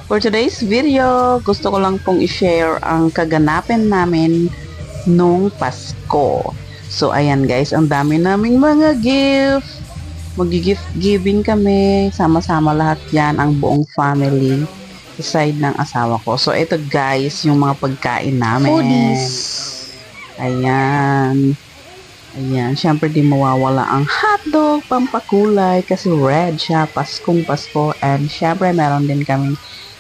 For today's video, gusto ko lang pong i-share ang kaganapan namin nung Pasko. So, ayan guys, ang dami naming mga gift. Mag-gift giving kami. Sama-sama lahat yan, ang buong family. Aside ng asawa ko. So, ito guys, yung mga pagkain namin. Foodies. Ayan. Ayan, syempre di mawawala ang hotdog, pampakulay, kasi red siya, Paskong Pasko. And syempre, meron din kaming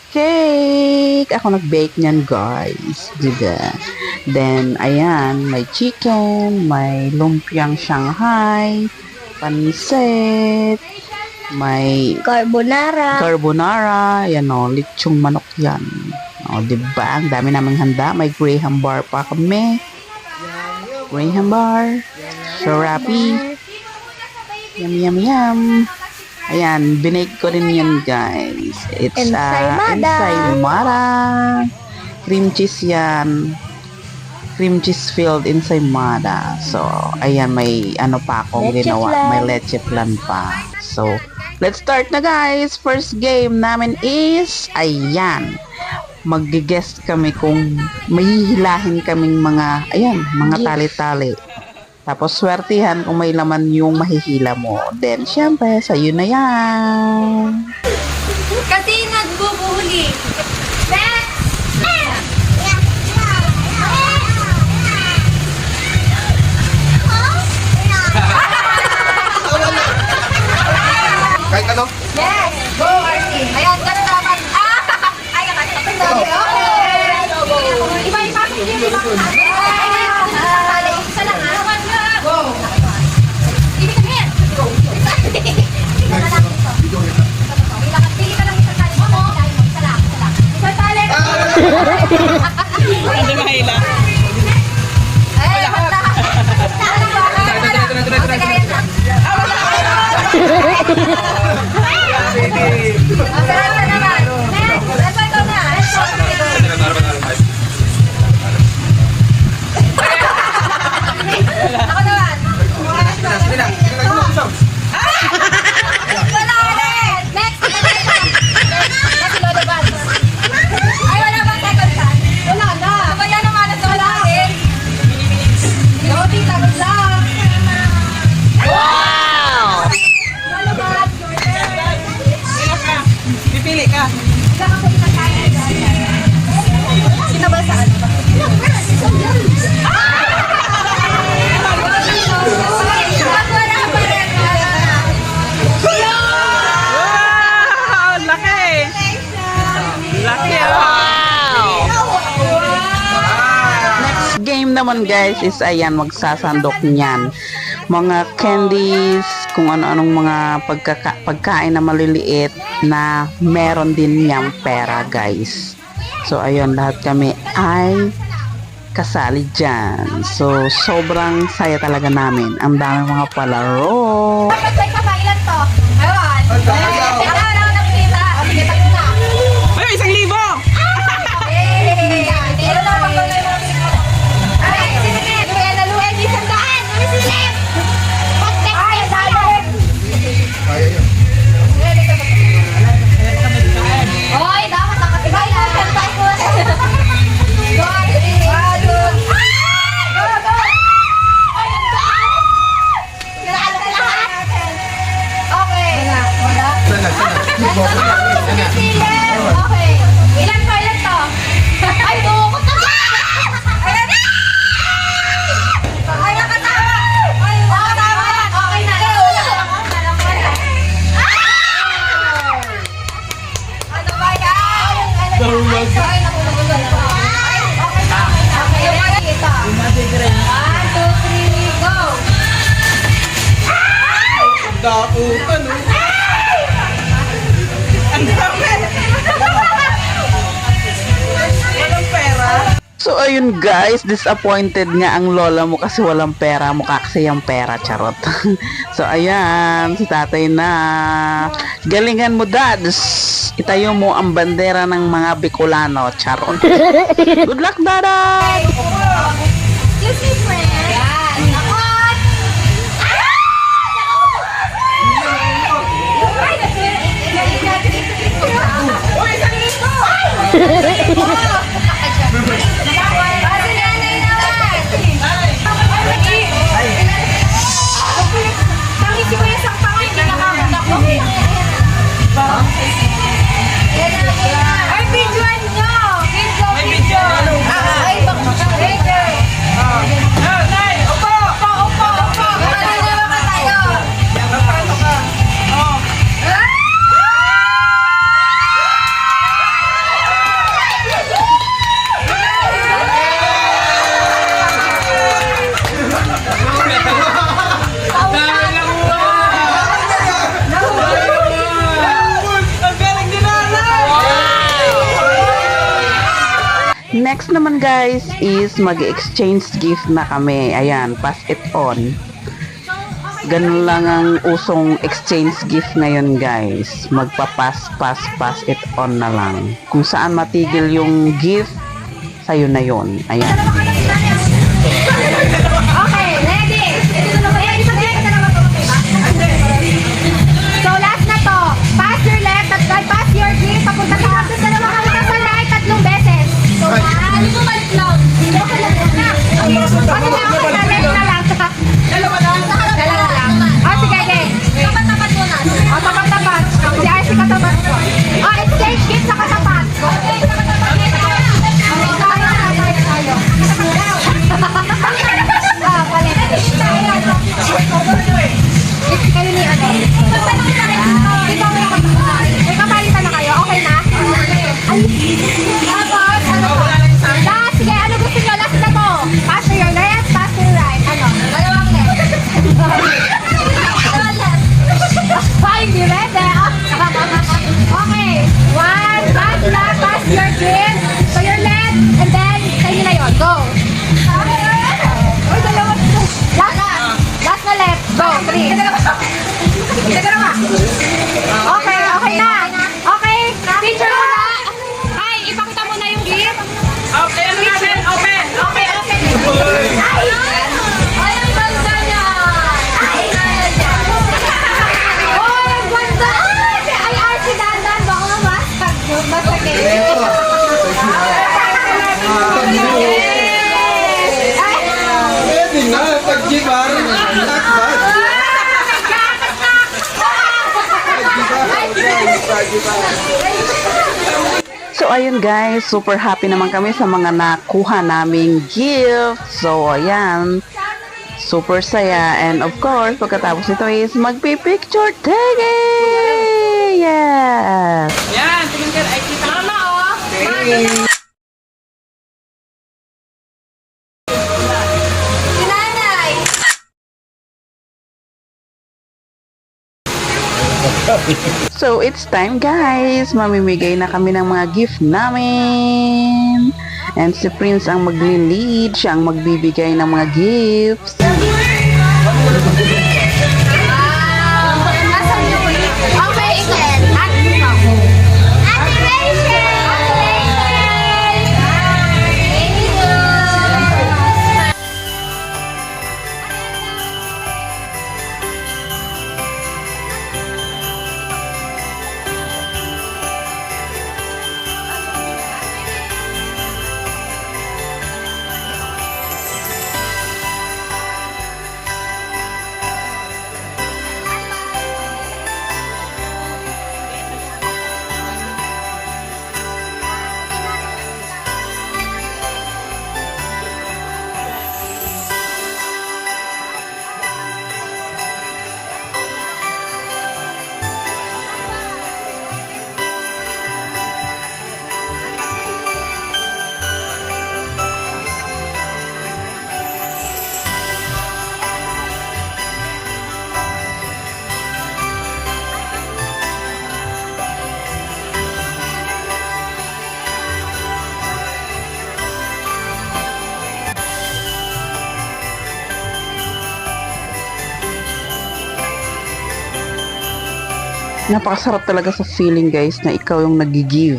cake. Ako nag-bake niyan, guys. Diba? Then, ayan, may chicken, may lumpiang Shanghai, pansit, may carbonara, yan o, lechong manok yan. O, diba? Ang dami namang handa. May graham bar pa kami. Graham bar. Surapi. Yum, yum, yum. Ayan, binake ko rin yan, guys. It's ensaymada. Cream cheese yan. Cream cheese filled ensaymada. So, ayan, may ano pa akong ginawa. May leche flan pa. So, let's start na, guys. First game namin is, ayan, mag-guest kami kung may hihilahin kaming mga, ayan, mga tali-tali. Tapos, swertihan kung may laman yung mahihila mo. Then, syempre, sa'yo na yan. Kasi nagbubuhuli. Kahit ano? Yes! Go, Artie! Ayan, ganun dapat. Ay, nakatapos na. Iba, ipasok niyo, iba. Isa lang, ha? Go! Ibig sabihin. Go! Pili ka lang ito. Pili ka lang isang tali mo. Isa lang. Isang tali. Hindi mahila. Ay, basta. Ako naman. Next. Next, Lolo Bans. Ay, wala bang second chance? Wala na. Kaya naman na sa akin. Lodi, tapos lang. Wow! Lolo Bans, your turn. Pipili ka. Isa ka sa pinakain. Sino ba saan? Next game naman guys is ayan, magsasandok niyan. Mga candies, kung ano-anong mga pagkain na maliliit na meron din niyang pera guys. So ayun, lahat kami ay kasali dyan. So sobrang saya talaga namin. Ang dami mga palaro. Dapat may kapailan to. Ayun. Wala na nakikita. Sige, tayo na. Ay, 1,000! Pero na pagpapalay mo. Ay, sige. Luya na luya. Di sandaan. Ano silip? Pagtek. Ay, dali. Kaya yun. Oy, dapat nakatibay na. Sandaan ko. Go, Artie. Go. Go. Ay, Sinalo ka lahat. Okay. Wala. Sana. Okay. Ilan to? Ay, bukot na ba? Ayan na! Ay, nakatawa! Ay, nakatawa! Okay na. Ano ba yan? Ay, nakulog-ulog. Ay, okay na. Okay, kita. 1, 2, 3, go! Dakutan, no? So ayun guys, disappointed nga ang lola mo kasi walang pera, mukha kasi yung pera, charot. So ayan, si tatay na. Galingan mo, dads. Itayo mo ang bandera ng mga Bicolano, charot. Good luck, dada! Excuse me, friend. Yan. Ako! Ay, ngayon guys is mag-exchange gift na kami. Ayan, pass it on. Ganun lang ang usong exchange gift ngayon guys. Pass it on na lang. Kung saan matigil yung gift, sa'yo na yun. Ayan. Okay, ready? So last na to. Pass your left at pass your gift. Papunta sa right 3 beses. So, ano po balik lang? Ano lang? Left na lang. Dalawa lang. Oh, sige, game. Tapat-tapat muna. Oh, tapat-tapat. Si Arcy katapat ko. Oh, exchange gift sa katapat. Okay, tapat-tapat. Tayo. Ah, palit. Kayo ni ano? May kapalitan na kayo. Okay na? Tapos, ano to? Last, sige, ano gusto nyo? Last na to. Pass to your left, pass to your right. Ano? Dalawang left. Dalawang left. Ay, hindi ready. Okay. One, pass your gift to your left, and then, kayo na yun. Go. Uy, dalawa. Last na left. Go. 3. Okay, okay na. Okay, picture mo na. Hi, ipakita mo na yung gift. Open. Okay. Ay, ang ganda niya. Oh, ang ganda. Ay, Archie, dandan. Baka mamasag. Masagay. Pwede na, pag-gibar. So, ayun guys, super happy naman kami sa mga nakuha naming gift. So, ayan, super saya. And of course, pagkatapos ito is magpi-picture taking! Yes! Yan, tingin ka. Ay, kita mama, oh. Si nanay. So, it's time guys! Mamimigay na kami ng mga gift namin! And si Prince ang magli-lead, siya ang magbibigay ng mga gifts. Nasaan yung okay, Ikel. At mo. Ate Rachel! Thank you. Napakasarap talaga sa feeling guys na ikaw yung nag-give.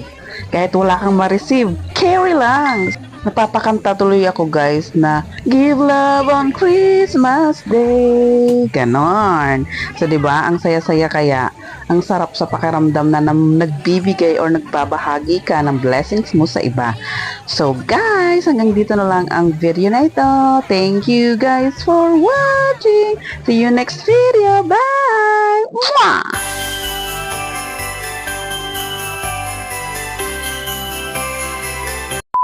Kahit wala kang ma-receive, carry lang! Napapakanta tuloy ako guys na Give love on Christmas Day. Ganon. So 'di ba ang saya-saya kaya ang sarap sa pakiramdam na nagbibigay or nagbabahagi ka ng blessings mo sa iba. So guys, hanggang dito na lang ang video na ito. Thank you guys for watching. See you next video. Bye! Mwah!